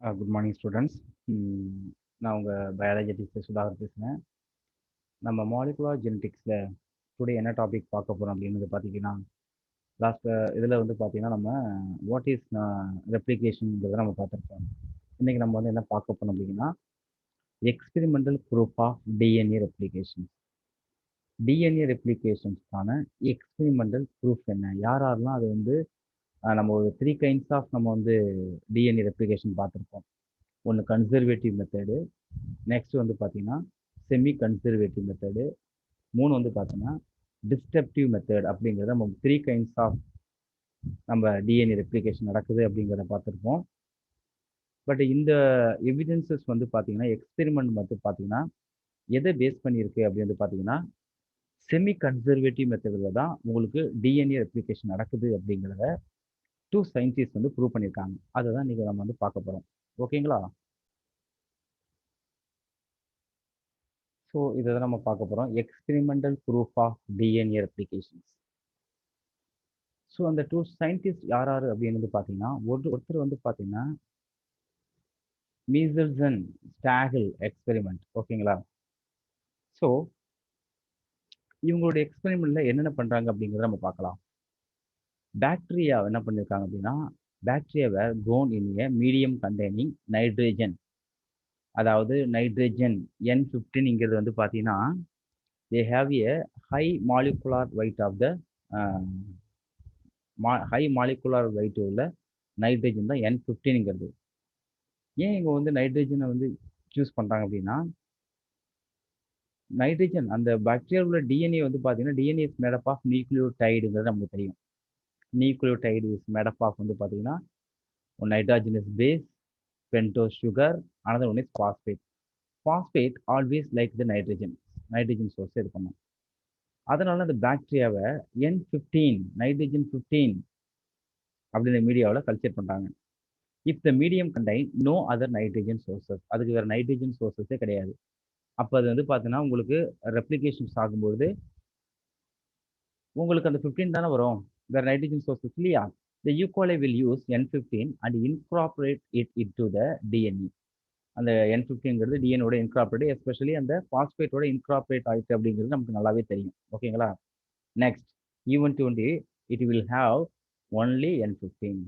Good morning students. நான் உங்கள் biology teacher Sudhakar பேசுகிறேன். நம்ம மாலிகுலர் ஜெனடிக்ஸில் டுடே என்ன டாபிக் பார்க்க போகிறோம் அப்படின்றது பார்த்தீங்கன்னா, லாஸ்ட் இதில் வந்து பார்த்தீங்கன்னா நம்ம வாட் இஸ் ரெப்ளிகேஷனுங்கிறத நம்ம பார்த்துருக்கோம். இன்றைக்கி நம்ம வந்து என்ன பார்க்க போகிறோம் அப்படின்னா, experimental proof of DNA replications. DNA ரெப்ளிகேஷன்ஸ்க்கான எக்ஸ்பெரிமெண்டல் ப்ரூஃப் என்ன, யார் யாரெல்லாம் அது வந்து நம்ம ஒரு 3 கைண்ட்ஸ் ஆஃப் நம்ம வந்து டிஎன்ஏ ரெப்ளிகேஷன் பார்த்துருக்கோம். ஒன்று கன்சர்வேட்டிவ் மெத்தடு, நெக்ஸ்ட் வந்து பார்த்தீங்கன்னா செமி கன்சர்வேட்டிவ் மெத்தடு, 3 வந்து பார்த்தீங்கன்னா டிஸ்டப்டிவ் மெத்தட். அப்படிங்கிறத நம்ம 3 கைண்ட்ஸ் ஆஃப் நம்ம டிஎன்ஏ ரெப்ளிகேஷன் நடக்குது அப்படிங்கிறத பார்த்துருப்போம். பட் இந்த எவிடன்சஸ் வந்து பார்த்தீங்கன்னா எக்ஸ்பெரிமெண்ட் மட்டும் பார்த்தீங்கன்னா எதை பேஸ் பண்ணியிருக்கு அப்படின்னு பார்த்தீங்கன்னா செமி கன்சர்வேட்டிவ் மெத்தடில் தான் உங்களுக்கு டிஎன்ஏ ரெப்ளிகேஷன் நடக்குது அப்படிங்கிறத 2 சயின்டிஸ்ட் வந்து ப்ரூவ் பண்ணியிருக்காங்க. அதை தான் இன்றைக்கி நம்ம வந்து பார்க்க போகிறோம். ஓகேங்களா? ஸோ இதை தான் நம்ம பார்க்க போகிறோம், experimental proof of DNA replications. So அந்த 2 சயின்டிஸ்ட் யார் யார் அப்படின்னு பார்த்தீங்கன்னா, ஒருத்தர் வந்து பார்த்தீங்கன்னா மீசல்சன் ஸ்டாகில் எக்ஸ்பெரிமெண்ட். ஓகேங்களா? ஸோ இவங்களுடைய எக்ஸ்பெரிமெண்ட்ல என்னென்ன பண்ணுறாங்க அப்படிங்கிறத நம்ம பார்க்கலாம். பாக்டீரியா என்ன பண்ணியிருக்காங்க அப்படின்னா, பாக்டீரியாவை grown in a medium containing nitrogen. அதாவது நைட்ரஜன் N15ங்கிறது வந்து பார்த்தீங்கன்னா they have a high molecular weight of the high molecular weight உள்ள நைட்ரஜன் தான் N15ங்கிறது. ஏன் இவங்க வந்து நைட்ரஜனை வந்து சூஸ் பண்ணுறாங்க அப்படின்னா, நைட்ரஜன் அந்த பாக்டீரியா உள்ள டிஎன்ஏ வந்து பார்த்தீங்கன்னா DNA is made up of நியூக்ளியோடைடுங்கிறது நமக்கு தெரியும். Nucleotide is made up of வந்து பார்த்தீங்கன்னா one nitrogenous base, pentose sugar, another one is phosphate. Phosphate always like the nitrogen source இது பண்ணும். அதனால அந்த பாக்டீரியாவை N15 நைட்ரஜன் 15 அப்படின்ற மீடியாவில் கல்ச்சர் பண்ணுறாங்க. If the medium contain no other nitrogen sources, அதுக்கு வேறு நைட்ரஜன் சோர்சஸே கிடையாது. அப்போ அது வந்து பார்த்தீங்கன்னா உங்களுக்கு ரெப்ளிகேஷன்ஸ் ஆகும்போது உங்களுக்கு அந்த 15 தானே வரும், வேறு நைட்ரஜன் சோர்சஸ் இல்லையா? The E coli will use N15 and incorporate it into the DNA. அந்த N15ங்கிறது டிஎன்ஏட இன்கார்பரேட், எஸ்பெஷலி அந்த பாஸ்பேட்டோட இன்கார்பரேட் ஆயிட்டு அப்படிங்கிறது நமக்கு நல்லாவே தெரியும். ஓகேங்களா? Next even twenty it will have only N15.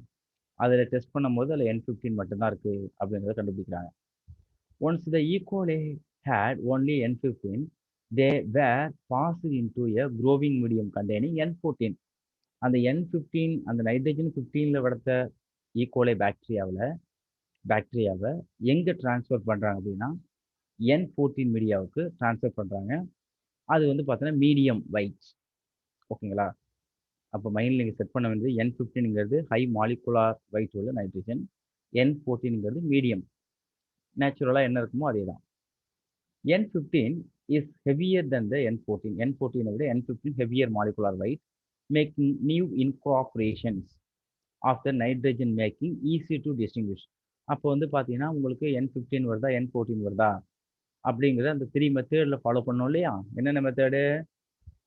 அதில் டெஸ்ட் பண்ணும்போது அதில் N15 மட்டும்தான் இருக்குது அப்படிங்கிறத கண்டுபிடிக்கிறாங்க. Once the E coli had only N15, they were passed into a growing medium containing N14. அந்த N15 அந்த நைட்ரஜன் 15ல வளர்த்த ஈகோலை பாக்டீரியாவை எங்கே டிரான்ஸ்ஃபர் பண்ணுறாங்க அப்படின்னா N14 மீடியாவுக்கு டிரான்ஸ்ஃபர் பண்ணுறாங்க. அது வந்து பார்த்தீங்கன்னா மீடியம் வைட். ஓகேங்களா? அப்போ மைண்டில் நீங்கள் செட் பண்ண வேண்டியது N15ங்கிறது ஹை மாலிகுலார் வெயிட் உள்ள நைட்ரஜன், N14ங்கிறது மீடியம். நேச்சுரலாக என்ன இருக்குமோ அதே தான். N15 is heavier than the N14. N14 விட N15 heavier molecular weight, making new incorporations of the nitrogen making easy to distinguish. அப்போ வந்து பார்த்தீங்கன்னா உங்களுக்கு N15 வருதா N14 வருதா அப்படிங்கிறத அந்த 3 மெத்தடில் ஃபாலோ பண்ணோம் இல்லையா? என்னென்ன மெத்தடு?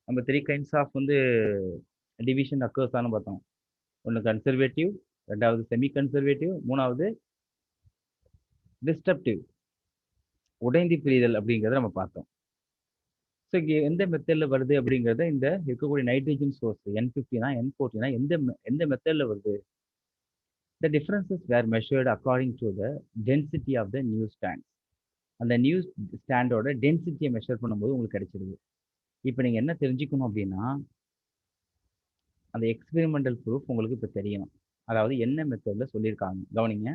நம்ம 3 கைண்ட்ஸ் ஆஃப் வந்து டிவிஷன் அக்கர்ஸ் ஆனு பார்த்தோம். ஒன்று கன்சர்வேட்டிவ், ரெண்டாவது செமி கன்சர்வேட்டிவ், மூணாவது டிஸ்டப்டிவ் உடைந்தி பிரிதல் அப்படிங்கிறத நம்ம பார்த்தோம். ஸோ இங்கே எந்த மெத்தடில் வருது அப்படிங்கிறத இந்த இருக்கக்கூடிய நைட்ரஜன் சோர்ஸ் N15 N14 எந்த மெத்தடில் வருது? The differences were measured according to the density of the new strand. அந்த நியூ ஸ்டாண்டோட டென்சிட்டியை மெஷர் பண்ணும்போது உங்களுக்கு கிடைச்சிருது. இப்போ நீங்கள் என்ன தெரிஞ்சுக்கணும் அப்படின்னா, அந்த எக்ஸ்பெரிமெண்டல் ப்ரூஃப் உங்களுக்கு இப்போ தெரியணும். அதாவது என்ன மெத்தடில் சொல்லியிருக்காங்க கவனிங்க.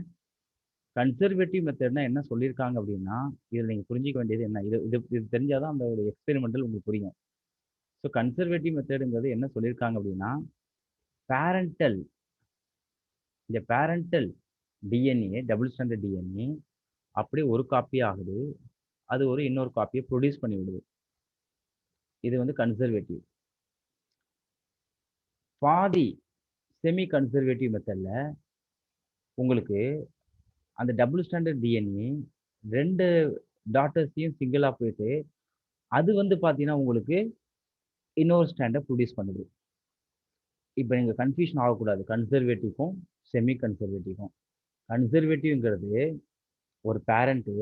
கன்சர்வேட்டிவ் மெத்தட்னா என்ன சொல்லியிருக்காங்க அப்படின்னா, இதில் நீங்கள் புரிஞ்சிக்க வேண்டியது என்ன, இது தெரிஞ்சாதான் அந்த ஒரு எக்ஸ்பெரிமெண்டல் உங்களுக்கு புரியும். ஸோ கன்சர்வேட்டிவ் மெத்தடுங்கிறது என்ன சொல்லியிருக்காங்க அப்படின்னா, பேரண்டல் இந்த parental DNA double standard DNA அப்படியே ஒரு காப்பி ஆகுது, அது ஒரு இன்னொரு காப்பியை ப்ரொடியூஸ் பண்ணி விடுது. இது வந்து கன்சர்வேட்டிவ். பாதி செமி கன்சர்வேட்டிவ் மெத்தடில் உங்களுக்கு அந்த டபுள் ஸ்டாண்டர்ட் டிஎன்ஏ 2 டாட்டர்ஸையும் சிங்கிளாக போயிட்டு அது வந்து பார்த்தீங்கன்னா உங்களுக்கு இன்னொரு ஸ்டாண்டை ப்ரொடியூஸ் பண்ணுது. இப்போ நீங்கள் கன்ஃபியூஷன் ஆகக்கூடாது கன்சர்வேட்டிவ்க்கும் செமி கன்சர்வேட்டிவ்க்கும். கன்சர்வேட்டிவ்ங்கிறது ஒரு பேரண்ட்டு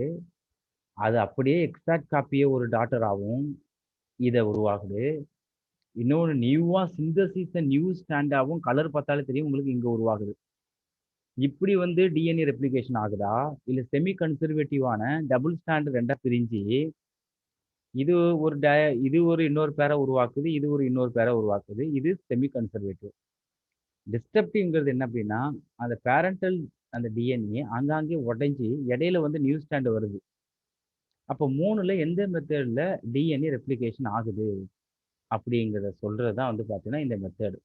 அது அப்படியே எக்ஸாக்ட் காப்பியே ஒரு டாட்டராகவும் இதை உருவாகுது. இன்னொன்று நியூவா சிந்தசிஸ் நியூ ஸ்டாண்டாகவும் கலர் பார்த்தாலே தெரியும் உங்களுக்கு இங்கே உருவாகுது. இப்படி வந்து டிஎன்ஏ ரெப்ளிகேஷன் ஆகுதா, இல்லை செமி கன்சர்வேட்டிவான டபுள் ஸ்டாண்ட் ரெண்டா பிரிஞ்சு இது ஒரு இது ஒரு இன்னொரு பேரை உருவாக்குது, இது ஒரு இன்னொரு பேரை உருவாக்குது. இது செமி கன்சர்வேட்டிவ். டிஸ்டர்ப்டிவ்ங்கிறது என்ன அப்படின்னா, அந்த பேரண்டல் அந்த டிஎன்ஏ ஆங்காங்கே உடைஞ்சு இடையில வந்து நியூ ஸ்டாண்ட் வருது. அப்போ 3ல எந்த மெத்தடில் டிஎன்ஏ ரெப்ளிகேஷன் ஆகுது அப்படிங்கிறத சொல்றது தான் வந்து பார்த்தீங்கன்னா இந்த மெத்தடு.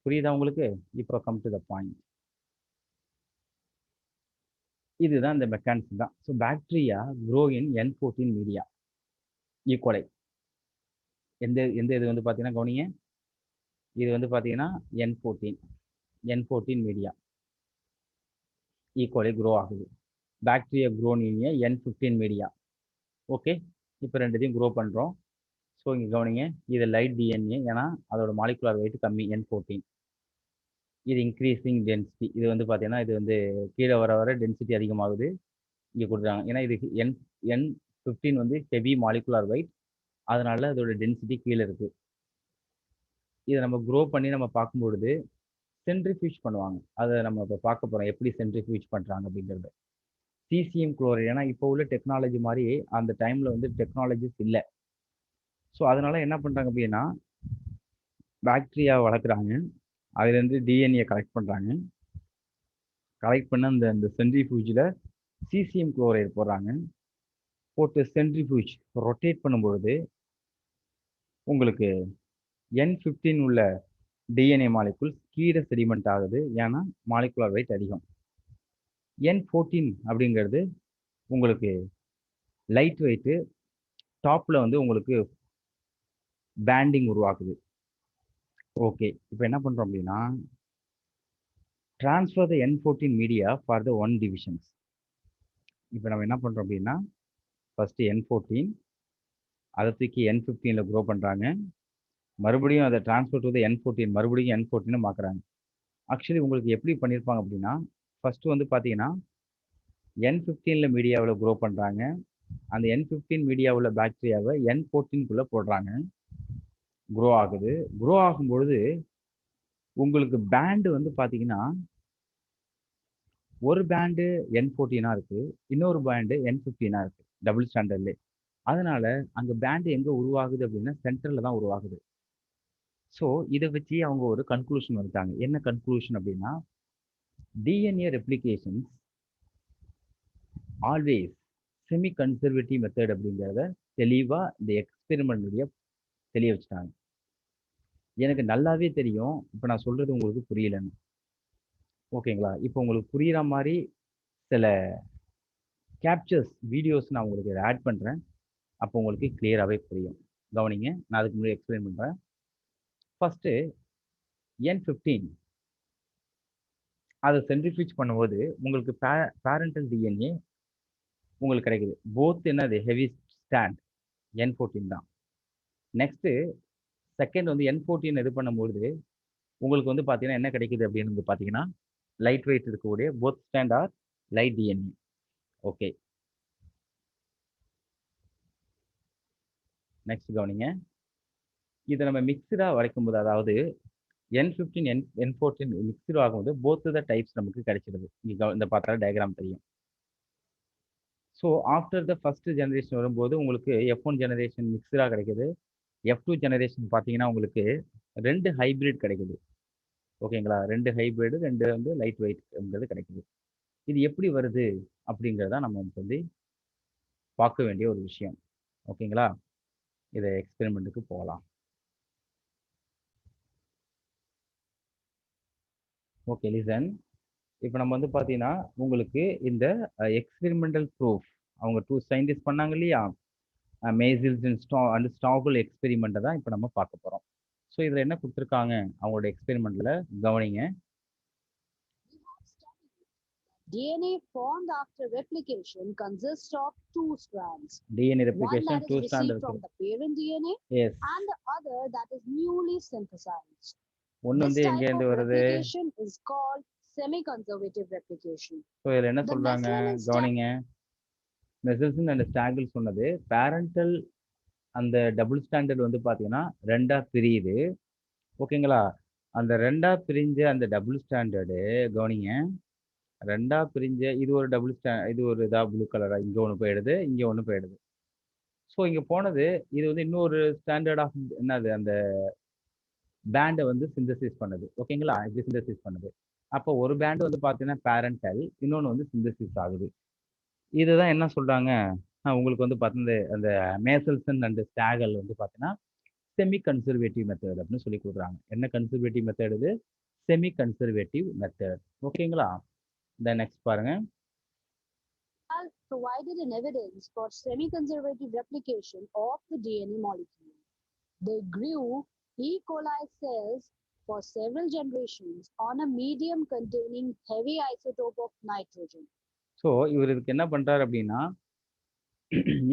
புரியுதா உங்களுக்கு? இப்போ கம் டு த பாயிண்ட். இதுதான் இந்த மெக்கானிசம் தான். So bacteria grow in N14 media ஈக்குவலை. எந்த எந்த இது வந்து பார்த்தீங்கன்னா கவனிங்க, இது வந்து பார்த்தீங்கன்னா N14 மீடியா ஈக்குவலை க்ரோ ஆகுது. பாக்டீரியா க்ரோன் இன் N15 மீடியா. ஓகே, இப்போ ரெண்டுத்தையும் க்ரோ பண்ணுறோம். ஸோ இங்கே கவனிங்க, இது லைட் டிஎன்ஏ, ஏன்னா அதோட மாலிகுலர் வெயிட் கம்மி N14. இது இன்க்ரீஸிங் டென்சிட்டி. இது வந்து பார்த்தீங்கன்னா இது வந்து கீழே வர வர டென்சிட்டி அதிகமாகுது. இங்கே கொடுக்குறாங்க, ஏன்னா இது N15 வந்து ஹெவி மாலிகுலர் வெயிட், அதனால அதோட டென்சிட்டி கீழே இருக்கு. இதை நம்ம க்ரோ பண்ணி நம்ம பார்க்கும்பொழுது சென்ட்ரிஃபியூஜ் பண்ணுவாங்க. அதை நம்ம இப்போ பார்க்க போகிறோம் எப்படி சென்ட்ரிஃபியூஜ் பண்ணுறாங்க அப்படிங்கிறது. சிசிஎம் குளோரைட், ஏன்னா இப்போ உள்ள டெக்னாலஜி மாதிரி அந்த டைமில் வந்து டெக்னாலஜிஸ் இல்லை. ஸோ அதனால என்ன பண்ணுறாங்க அப்படின்னா, பாக்டீரியாவை வளர்க்குறாங்க, அதுலேருந்து டிஎன்ஏ கலெக்ட் பண்ணுறாங்க. கலெக்ட் பண்ண அந்த அந்த சென்ட்ரிஃபியூஜில் சிசிஎம் குளோரைடு போடுறாங்க. போட்டு சென்ட்ரிஃபியூஜ் ரொட்டேட் பண்ணும்பொழுது உங்களுக்கு N15 உள்ள டிஎன்ஏ மாலிகுல்ஸ் கீழே செடிமெண்ட் ஆகுது, ஏன்னா மாலிகுலர் வெயிட் அதிகம். N14 அப்படிங்கிறது உங்களுக்கு லைட் வெயிட்டு, டாப்பில் வந்து உங்களுக்கு பேண்டிங் உருவாக்குது. ஓகே, இப்போ என்ன பண்ணுறோம் அப்படின்னா, transfer the N14 media for the 1 divisions. இப்போ நம்ம என்ன பண்ணுறோம் அப்படின்னா, ஃபஸ்ட்டு N14 அதை தூக்கி N15ல் க்ரோ பண்ணுறாங்க. மறுபடியும் அதை ட்ரான்ஸ்ஃபர் டு த N14, மறுபடியும் N14 மாற்றுறாங்க. ஆக்சுவலி உங்களுக்கு எப்படி பண்ணியிருப்பாங்க அப்படின்னா, ஃபஸ்ட்டு வந்து பார்த்தீங்கன்னா N15ல் மீடியாவில் க்ரோ பண்ணுறாங்க. அந்த N15 மீடியாவில் பாக்டீரியாவை N14க்குள்ளே போடுறாங்க. க்ரோ ஆகுது. க்ரோ ஆகும்பொழுது உங்களுக்கு பேண்டு வந்து பார்த்தீங்கன்னா, ஒரு பேண்டு N14 இருக்குது, இன்னொரு பேண்டு N15 இருக்குது, டபுள் ஸ்டாண்டர்ட்லேயே. அதனால அங்கே பேண்டு எங்கே உருவாகுது அப்படின்னா சென்டரில் தான் உருவாகுது. ஸோ இதை வச்சு அவங்க ஒரு கன்க்ளூஷன் வந்துட்டாங்க. என்ன கன்க்ளூஷன் அப்படின்னா, DNA replications always semi conservative method அப்படிங்கிறத தெளிவாக இந்த எக்ஸ்பெரிமெண்ட்லேயே தெளிய வச்சுட்டாங்க. எனக்கு நல்லாவே தெரியும் இப்போ நான் சொல்கிறது உங்களுக்கு புரியலன்னு. ஓகேங்களா? இப்போ உங்களுக்கு புரிகிற மாதிரி சில கேப்சர்ஸ் வீடியோஸ் நான் உங்களுக்கு இதை ஆட் பண்ணுறேன். அப்போ உங்களுக்கு கிளியராகவே புரியும். கவனிங்க, நான் அதுக்கு முன்னாடி எக்ஸ்பிளைன் பண்ணுறேன். ஃபஸ்ட்டு N15 அதை சென்ட்ரிஃபியூஜ் பண்ணும்போது உங்களுக்கு பேரண்டல் டிஎன்ஏ உங்களுக்கு கிடைக்குது. போத் என்னது ஹெவி ஸ்டாண்ட் N14 தான். நெக்ஸ்ட்டு செகண்ட் வந்து N14 இது பண்ணும்போது உங்களுக்கு வந்து பார்த்தீங்கன்னா என்ன கிடைக்குது அப்படின்னு வந்து பார்த்தீங்கன்னா, லைட் வெயிட் இருக்கக்கூடிய both strand are light DNA. Okay, next கவனிங்க, இதை நம்ம மிக்சடாக வரைக்கும்போது, அதாவது N15 N14 மிக்சடு ஆகும்போது போத் த டைப்ஸ் நமக்கு கிடைச்சிடுது. இங்கே இந்த பார்த்தா டயக்ராம் தெரியும். So after the first generation வரும்போது உங்களுக்கு F1 ஜெனரேஷன் மிக்சடாக கிடைக்குது. F2 ஜெனரேஷன் பார்த்தீங்கன்னா உங்களுக்கு 2 ஹைப்ரிட் கிடைக்குது. ஓகேங்களா? 2 ஹைப்ரிடு, 2 வந்து லைட் வெயிட்ங்கிறது கிடைக்குது. இது எப்படி வருது அப்படிங்கிறத நம்ம வந்து பார்க்க வேண்டிய ஒரு விஷயம். ஓகேங்களா? இதை எக்ஸ்பெரிமெண்ட்டுக்கு போகலாம். Okay, listen. இப்போ நம்ம வந்து பார்த்தீங்கன்னா உங்களுக்கு இந்த எக்ஸ்பெரிமெண்டல் ப்ரூஃப் அவங்க 2 சயின்டிஸ்ட் பண்ணாங்க இல்லையா, மேசில்ஸ் அண்ட் ஸ்டாகுல் எக்ஸ்பெரிமெண்ட்டை தான் இப்போ நம்ம பார்க்க போகிறோம். ஸோ இதில் என்ன கொடுத்துருக்காங்க அவங்களோட எக்ஸ்பெரிமெண்ட்டில் கவனிங்க. DNA formed after replication consists of 2 strands. DNA replication, one that 2 is strands received from the parent DNA, yes, and the other that is newly synthesized. ஒன்று This வந்து type எங்கேருந்து of வருது? replication is called semi-conservative replication. So இதில் என்ன The சொல்றாங்க Meslin and கவனிங்க. Meselson and ஸ்டாகிள் சொன்னது parental அந்த டபுள் ஸ்டாண்டர்ட் வந்து பார்த்தீங்கன்னா ரெண்டா பிரியுது. ஓகேங்களா? அந்த ரெண்டா பிரிஞ்ச அந்த டபுள் ஸ்டாண்டர்டு கவனிங்க. ரெண்டா பிரிஞ்ச இது ஒரு டபுள் இது ஒரு இதா ப்ளூ கலரா இங்க ஒன்று போயிடுது, இங்க ஒன்று போயிடுது. ஸோ இங்க போனது இது வந்து இன்னொரு ஸ்டாண்டர்ட் ஆஃப் என்னது அந்த பேண்டை வந்து சிந்தசிஸ் பண்ணுது. ஓகேங்களா? இது சிந்தசிஸ் பண்ணுது. அப்போ ஒரு பேண்ட் வந்து பார்த்தீங்கன்னா பேரண்டல், இன்னொன்று வந்து சிந்தசிஸ் ஆகுது. இதுதான் என்ன சொல்றாங்க உங்களுக்கு வந்து பார்த்தீங்கன்னா அந்த மேசல்சன் அண்ட் ஸ்டாகல் வந்து பார்த்தீங்கன்னா செமி கன்சர்வேட்டிவ் மெத்தட் அப்படின்னு சொல்லி கொடுக்குறாங்க. என்ன கன்சர்வேட்டிவ் மெத்தட் இது? Semi conservative method. ஓகேங்களா? இந்த நெக்ஸ்ட் பாருங்க. provided an evidence for semi-conservative replication of the DNA molecule. They grew E. coli cells for several generations on a medium containing heavy isotope of nitrogen. So இவர் இதுக்கு என்ன பண்றாரு அப்படின்னா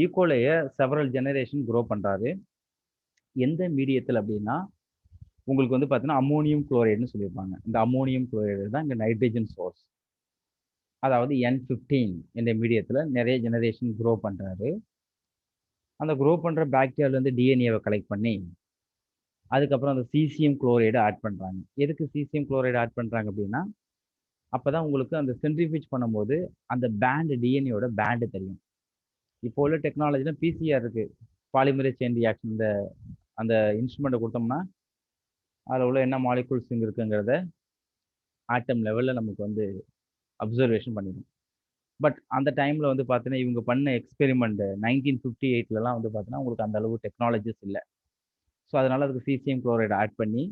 ஈகோலைய several generation grow பண்றாரு. எந்த மீடியத்தில் அப்படின்னா உங்களுக்கு வந்து பார்த்தீங்கன்னா அம்மோனியம் குளோரைடுன்னு சொல்லியிருப்பாங்க. இந்த அம்மோனியம் குளோரைடு தான் இங்கே நைட்ரஜன் சோர்ஸ். அதாவது N15 இந்த மீடியத்தில் நிறைய ஜெனரேஷன் க்ரோ பண்ணுறாரு. அந்த க்ரோ பண்ணுற பாக்டீரியாவிலேருந்து டிஎன்ஏவை கலெக்ட் பண்ணி அதுக்கப்புறம் அந்த சீசியம் குளோரைடு ஆட் பண்ணுறாங்க. எதுக்கு சீசியம் குளோரைடு ஆட் பண்ணுறாங்க அப்படின்னா அப்போ தான் உங்களுக்கு அந்த சென்ட்ரிஃபியூஜ் பண்ணும்போது அந்த பேண்டு டிஎன்ஏவோட பேண்டு தெரியும். இப்போ உள்ள டெக்னாலஜியில் பிசிஆர் இருக்குது, பாலிமரேஸ் செயின் ரியாக்ஷன். இந்த அந்த இன்ஸ்ட்ருமெண்ட்டை கொடுத்தோம்னா அதில் உள்ள என்ன மாலிகூல்ஸ் இங்கே இருக்குங்கிறத ஆட்டம் லெவலில் நமக்கு வந்து அப்சர்வேஷன் பண்ணிடும். பட் அந்த டைமில் வந்து பார்த்தீங்கன்னா இவங்க பண்ண எக்ஸ்பெரிமெண்ட் 1958லலாம் வந்து பார்த்தீங்கன்னா உங்களுக்கு அந்த அளவு டெக்னாலஜிஸ் இல்லை. ஸோ அதனால அதுக்கு சீசியம் குளோரைடு ஆட் பண்ணி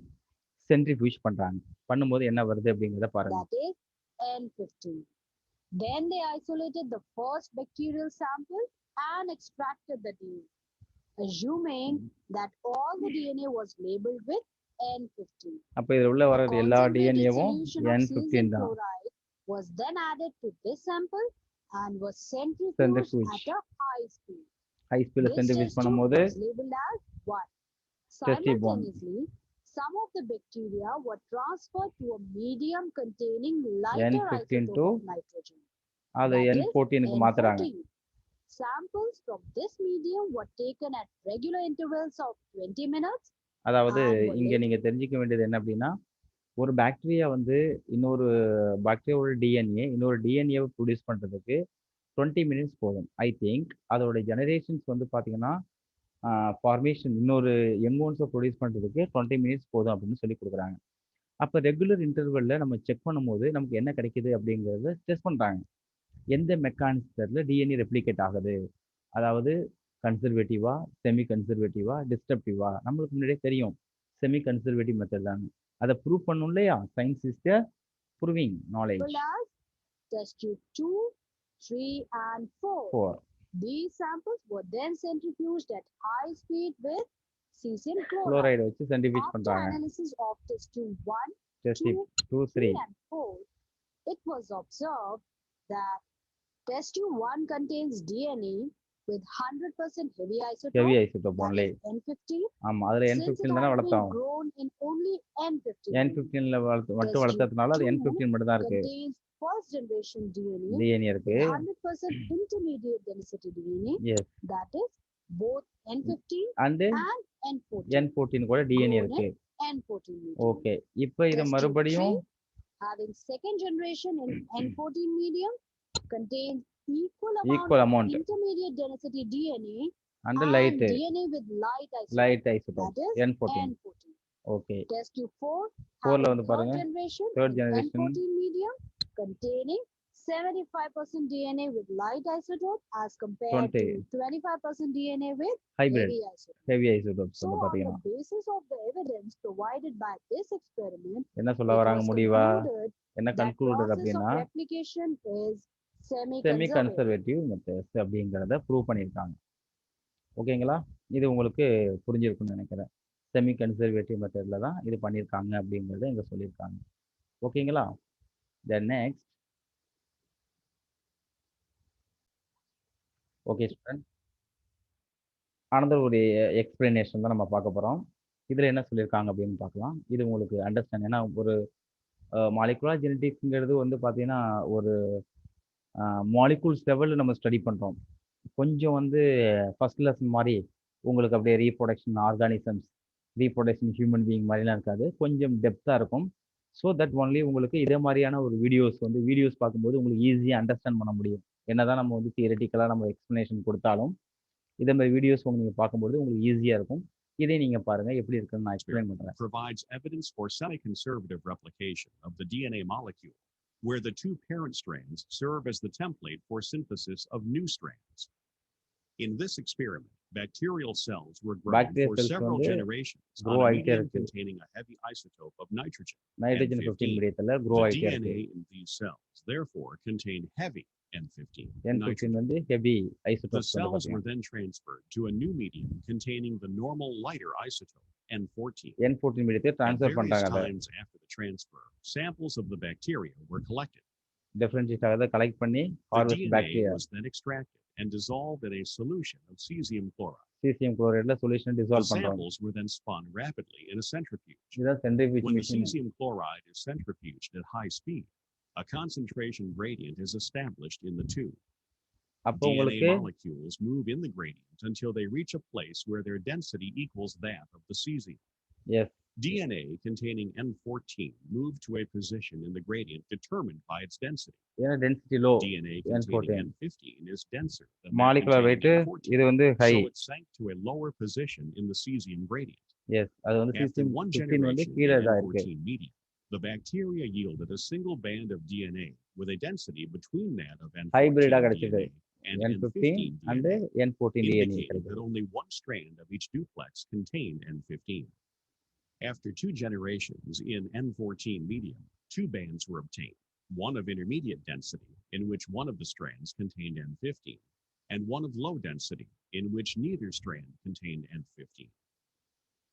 சென்ட்ரிஃபியூஜ் பண்ணுறாங்க. பண்ணும்போது என்ன வருது அப்படிங்கிறத பாருங்க. That is N15. Then they isolated the first bacterial sample and extracted the DNA, assuming that all the DNA was labeled with N15. அப்போ இதில் உள்ள வர்றது எல்லா டிஎன்ஏவும் N15 cesium தான். chloride was then added to this sample and was centrifuged Centrifuge. at a high speed. High ஸ்பீடில் This centrifuge test tube பண்ணும்போது was labeled as 1. Test tube 1. Simultaneously, some of the bacteria were transferred to a medium containing lighter N15 isotope to of nitrogen. அதை That is N14க்கு மாத்துறாங்க. N14. Samples from this medium were taken at regular intervals of 20 minutes. அதாவது and were இங்கே labeled. நீங்கள் தெரிஞ்சிக்க வேண்டியது என்ன அப்படின்னா ஒரு பாக்டீரியா வந்து இன்னொரு பாக்டீரியாவோட டிஎன்ஏ இன்னொரு டிஎன்ஏவை ப்ரொடியூஸ் பண்ணுறதுக்கு 20 மினிட்ஸ் போதும். ஐ திங்க் அதோட ஜெனரேஷன்ஸ் வந்து பார்த்தீங்கன்னா ஃபார்மேஷன் இன்னொரு யங்கோன்ஸை ப்ரொடியூஸ் பண்ணுறதுக்கு 20 மினிட்ஸ் போதும் அப்படின்னு சொல்லி கொடுக்குறாங்க. அப்போ ரெகுலர் இன்டர்வலில் நம்ம செக் பண்ணும்போது நமக்கு என்ன கிடைக்குது அப்படிங்கிறத டெஸ்ட் பண்ணுறாங்க. எந்த மெக்கானிசத்தில் டிஎன்ஏ ரெப்ளிகேட் ஆகுது, அதாவது கன்சர்வேட்டிவா, செமி கன்சர்வேட்டிவா, டிஸ்ட்ரப்டிவா. நம்மளுக்கு முன்னாடியே தெரியும் செமி கன்சர்வேட்டிவ் மெத்தட் தான். அதை ப்ரூவ் பண்ணும் இல்லையா? Science is the proving knowledge. Test tube 2, 3 and 4. These samples were then centrifuged at high speed with cesium chloride. வச்சு சென்ட்ரிஃபியூஜ் After பண்றாங்க. analysis of test tube 1, Test tube 2, 3 and 4, it was observed that test tube 1 contains DNA with 100% heavy isotope. Heavy isotope only. N15. ஆமா, அதுல N15 தான வளர்த்தோம். Grown in only N15. N15ல மட்டும் வளர்த்ததுனால அது N15 மட்டும் தான் இருக்கு. Contains first generation DNA. DNA இருக்கு. 100% intermediate density DNA. Yes. That is both N15 and N14. N14 கூட DNA இருக்கு. N14. ஓகே, இப்போ இத மறுபடியும் having second generation in N14 medium contains equal amount of intermediate density DNA and light DNA with light isotope. That is N14. Okay. Test tube 4 ல வந்து பாருங்க third generation N14 medium containing 75% DNA with light isotope as compared to 25% DNA with heavy isotope. So on the basis of the evidence provided by this experiment, என்ன சொல்ல வராங்க முடிவா என்ன concluded அப்படினா replication is semi conservative methods அப்படிங்கறத prove பண்ணிருக்காங்க. ஓகேங்களா? இது உங்களுக்கு புரிஞ்சிருக்கும்னு நினைக்கிறேன். செமி கன்சர்வேட்டிவ் மெத்தட்ல தான் இது பண்ணிருக்காங்க அப்படிங்கறத இங்க சொல்லிருக்காங்க. ஓகேங்களா? Then next. Okay student, another ஒரு எக்ஸ்பிளனேஷன் தான் நம்ம பார்க்க போறோம். இதுல என்ன சொல்லியிருக்காங்க அப்படின்னு பார்க்கலாம். இது உங்களுக்கு அண்டர்ஸ்டாண்ட், ஏன்னா ஒரு மாலிகுலர் ஜெனடிக்ஸ்ங்கிறது வந்து பார்த்தீங்கன்னா ஒரு மாலிகூல்ஸ் லெவலில் நம்ம ஸ்டடி பண்ணுறோம். கொஞ்சம் வந்து ஃபர்ஸ்ட் லெசன் மாதிரி உங்களுக்கு அப்படியே reproduction organisms, reproduction human being மாதிரிலாம் இருக்காது. கொஞ்சம் டெப்த்தாக இருக்கும். ஸோ தட் ஒன்லி உங்களுக்கு இதே மாதிரியான ஒரு வீடியோஸ் பார்க்கும்போது உங்களுக்கு ஈஸியாக அண்டர்ஸ்டாண்ட் பண்ண முடியும். என்னதான் நம்ம வந்து தியரட்டிக்கலாக நம்ம எக்ஸ்ப்ளனேஷன் கொடுத்தாலும் இதே மாதிரி வீடியோஸ் நீங்கள் பார்க்கும்போது உங்களுக்கு ஈஸியாக இருக்கும். இதை நீங்கள் பாருங்கள் எப்படி இருக்குன்னு நான் எக்ஸ்பிளைன் பண்ணுறேன். provides evidence for semi-conservative replication of the DNA molecule, where the two parent strands serve as the template for synthesis of new strands. In this experiment, bacterial cells were grown Bacterial for cells several வந்து generations grow on a ஆகிட்டே medium இருக்கு. containing a heavy isotope of nitrogen, nitrogen 15 N15. மீடியத்தில் grow The ஆகிட்டே இருக்கு. DNA in these cells, therefore, contained heavy N15 N15 nitrogen. வந்து heavy The isotopes வந்து cells were பார்த்தீங்கன்னா then transferred to a new medium containing the normal lighter isotope, N14. N14 மீடியத்தை At transfer various பண்ணுறாங்க. அதை times after the transfer, samples of the bacteria were collected. Differentiate ஆகிறத collect பண்ணி The harvest DNA bacteria was then extracted and dissolved in a solution of cesium chloride. Caesium குளோரைடில் solution The dissolve பண்ணுறோம். samples were then spun rapidly in a centrifuge. இதுதான் centrifuge When the machine. cesium chloride is centrifuged at high speed, a concentration gradient is established in the tube. அப்போ DNA உங்களுக்கு molecules move in the gradient until they reach a place where their density equals that of the cesium. Yes DNA containing N14 moved to a position in the gradient determined by its density. ஏன்னா density low. DNA containing N14 N15 is denser than that molecular containing weight N14, இது வந்து high. so it sank to a lower position in the cesium gradient. Yes அது வந்து After caesium one 15 வந்து generation கீழே in தான் இருக்கு. N14 medium, the bacteria yielded a single band of DNA with a density between that of N14 ஹைபிரிடாக கிடைச்சது. DNA and N15 N15 and DNA, N14 DNA indicating கிடைச்சது. that only one strand of each duplex contained N15. After two generations in N14 medium, two bands were obtained, one of intermediate density, in which one of the strands contained N15, and one of low density, in which neither strand contained N15.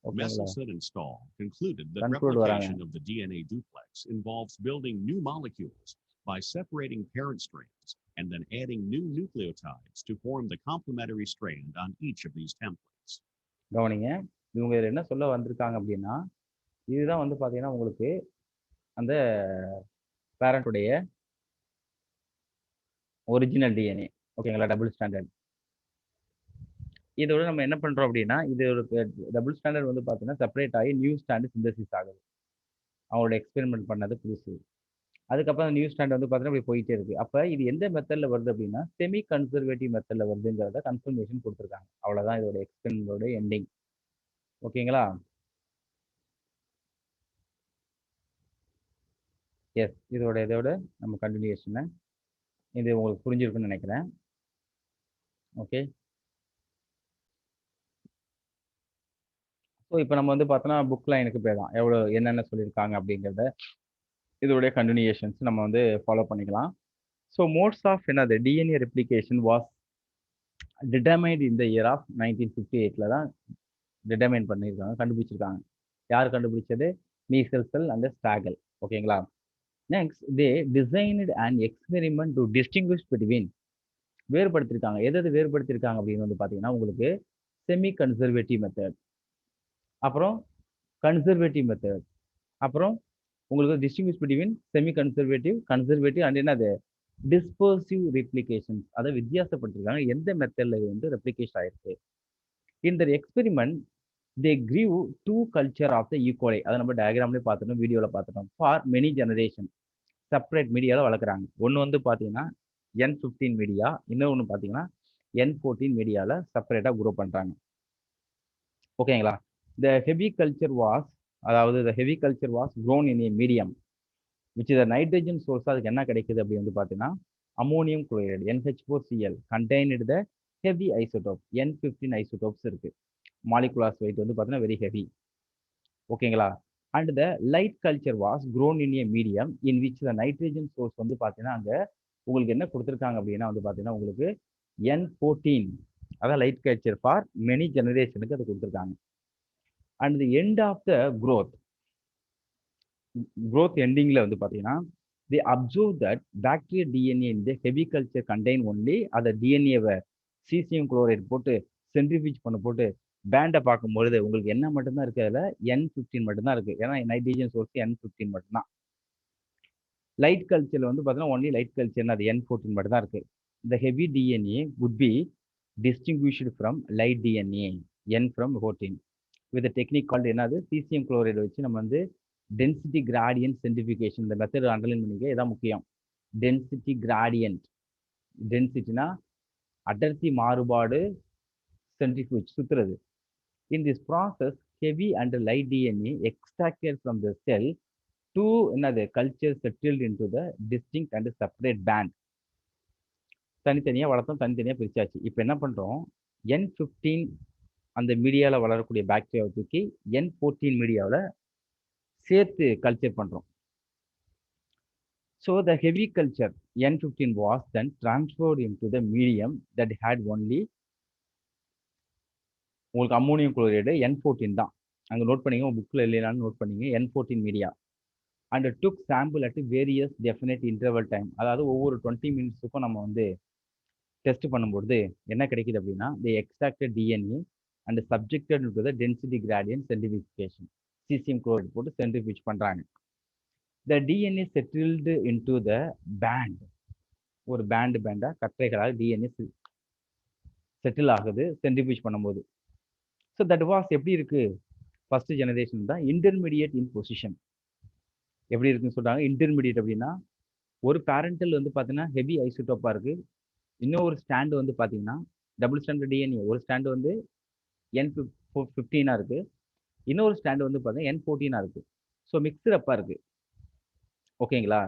ஓகேங்களா? Messelson and Stahl concluded that Conclude replication of the DNA duplex involves building new molecules by separating parent strands and then adding new nucleotides to form the complementary strand on each of these templates. கவனிங்க, இவங்க இதில் என்ன சொல்ல வந்திருக்காங்க அப்படின்னா, இதுதான் வந்து பார்த்தீங்கன்னா உங்களுக்கு அந்த பேரண்ட்டுடைய ஒரிஜினல் டிஎன்ஏ. ஓகேங்களா? Double standard. இதோட நம்ம என்ன பண்ணுறோம் அப்படின்னா, இது ஒரு டபுள் ஸ்டாண்டர்ட் வந்து பார்த்தீங்கன்னா செப்பரேட் ஆகி நியூ ஸ்டாண்டு சிந்தசிஸ் ஆகுது. அவங்களோட எக்ஸ்பெரிமெண்ட் பண்ணது புதுசு. அதுக்கப்புறம் அந்த நியூ ஸ்டாண்ட் வந்து பார்த்தீங்கன்னா இப்படி போயிட்டே இருக்கு. அப்போ இது எந்த மெத்தடில் வருது அப்படின்னா செமி கன்சர்வேட்டிவ் மெத்தடில் வருதுங்கிறத கன்ஃபர்மேஷன் கொடுத்துருக்காங்க. அவ்வளோதான் இதோட எக்ஸ்பெரிமெண்டோட எண்டிங். ஓகேங்களா? எஸ், இதோட நம்ம கண்டினியூஷனை இது உங்களுக்கு புரிஞ்சிருக்குன்னு நினைக்கிறேன். ஓகே, ஸோ இப்போ நம்ம வந்து பார்த்தோன்னா புக் லைனுக்கு போயிடலாம். எவ்வளோ என்னென்ன சொல்லியிருக்காங்க அப்படிங்கிறத இதோடைய கண்டினியூஷன்ஸ் நம்ம வந்து ஃபாலோ பண்ணிக்கலாம். ஸோ மோட்ஸ் ஆஃப் என்னது DNA replication was determined in the year of 1958 தான் டிட்டர்மைன் பண்ணியிருக்காங்க, கண்டுபிடிச்சிருக்காங்க. யார் கண்டுபிடிச்சது? Meselson and Stahl. ஓகேங்களா? Next they designed and experiment to distinguish between வேறுபடுத்திருக்காங்க. எது வேறுபடுத்திருக்காங்க அப்படின்னு வந்து பார்த்தீங்கன்னா உங்களுக்கு செமி கன்சர்வேட்டிவ் மெத்தட், அப்புறம் கன்சர்வேட்டிவ் மெத்தட், அப்புறம் உங்களுக்கு distinguish between semi conservative and என்னது டிஸ்பர்சிவ் ரெப்ளிகேஷன்ஸ். அதை வித்தியாசப்படுத்திருக்காங்க. எந்த மெத்தட்ல இது வந்து ரெப்ளிகேஷன் ஆயிருக்கு. இந்த experiment they grieve two culture of the E coli. அதை நம்ம டயக்ராம்லேயே பார்த்துட்டோம், வீடியோவில் பார்த்துட்டோம். ஃபார் மெனி ஜெனரேஷன் செப்பரேட் மீடியாவில் வளர்க்குறாங்க. ஒன்று வந்து பார்த்தீங்கன்னா N15 மீடியா, இன்னொன்று பார்த்தீங்கன்னா N14 மீடியாவில் செப்பரேட்டாக குரோ பண்ணுறாங்க. ஓகேங்களா? த heavy culture was grown in a medium which is nitrogen source. அதுக்கு என்ன கிடைக்குது அப்படி வந்து பார்த்தீங்கன்னா அமோனியம் குளோரைடு NH4Cl கண்டெய்ன்டு த ஹெவி ஐசோடோப் N15 ஐசோடோப்ஸ் இருக்கு. மாலிகுலார் வெயிட் வந்து பார்த்தீங்கன்னா வெரி ஹெவி. ஓகேங்களா? And the light culture was grown in a medium in which the nitrogen source வந்து பார்த்தீங்கன்னா அங்கே உங்களுக்கு என்ன கொடுத்துருக்காங்க அப்படின்னா வந்து பார்த்தீங்கன்னா உங்களுக்கு N14, அதான் லைட் கல்ச்சர் ஃபார் மெனி ஜெனரேஷனுக்கு அது கொடுத்துருக்காங்க. And the end of the growth எண்டிங்கில் வந்து பார்த்தீங்கன்னா they observe that bacterial DNA in the heavy culture contain only அதை டிஎன்ஏவை சீசியம் குளோரைடு போட்டு சென்ட்ரிஃபியூஜ் போட்டு பேண்டை பார்க்கும்பொழுது உங்களுக்கு என்ன மட்டும்தான் இருக்குது? அதில் N15 மட்டும்தான் இருக்குது. ஏன்னா நைட்ரஜன் சோர்ஸ் N15 மட்டும்தான். லைட் கல்ச்சரில் வந்து பார்த்தீங்கன்னா ஒன்லி லைட் கல்ச்சர்னு அது N14 மட்டும் தான் இருக்குது. இந்த heavy DNA would be distinguished from light DNA N from 14 with a technique called என்னது சீசியம் குளோரைடு வச்சு நம்ம வந்து டென்சிட்டி கிராடியன்ட் சென்ட்ரிஃபிகேஷன் இந்த மெத்தட் அண்டர்லைன் பண்ணிக்க இதான் முக்கியம். டென்சிட்டி கிராடியன்ட், டென்சிட்டினா அடர்த்தி மாறுபாடு, சென்ட்ரிஃபியூஜ் சுத்துறது. In this process, heavy and light DNA extracted from the cell to another culture settled into the distinct and separate band. தனித்தனியாக வளர்த்தோம், தனித்தனியாக பிரிச்சாச்சு. இப்போ என்ன பண்ணுறோம், N15 அந்த மீடியாவில் வளரக்கூடிய பாக்டீரியாவை தூக்கி N14 மீடியாவில் சேர்த்து கல்ச்சர் பண்ணுறோம். So the heavy culture N15 was then transferred into the medium that had only உங்களுக்கு அம்மோனியம் குளோரைடு N14 தான். அங்கே நோட் பண்ணிங்க, உங்கள் புக்கில் இல்லைனாலும் நோட் பண்ணிங்க, N14 media. And took sample at various definite interval time. அதாவது ஒவ்வொரு 20 மினிட்ஸுக்கும் நம்ம வந்து டெஸ்ட் பண்ணும்போது என்ன கிடைக்குது அப்படின்னா, the extracted DNA and subjected to the density gradient centrifugation. Caesium chloride போட்டு சென்ட்ரிஃபியூஜ் பண்ணுறாங்க. The DNA settled into the band. ஒரு பேண்டாக கற்றைகளாக டிஎன்ஏ செட்டில் ஆகுது சென்ட்ரிஃபியூஜ் பண்ணும்போது. ஸோ தட் வாஸ் எப்படி இருக்கு, ஃபர்ஸ்ட் ஜெனரேஷன் தான் இன்டர்மீடியட் இன் பொசிஷன். எப்படி இருக்குன்னு சொல்றாங்க, இன்டர்மீடியட் அப்படின்னா ஒரு பேரண்டல் வந்து பார்த்தீங்கன்னா ஹெவி ஐசோடோப்பாக இருக்கு, இன்னொரு ஸ்டாண்டு வந்து பார்த்தீங்கன்னா டபுள் ஸ்டாண்டர்ட் டிஎன்ஏ, ஒரு ஸ்டாண்டு வந்து N15 இருக்கு, இன்னொரு ஸ்டாண்டு வந்து பார்த்தீங்கன்னா N14 இருக்கு. ஸோ மிக்சர் அப்பா இருக்கு. ஓகேங்களா.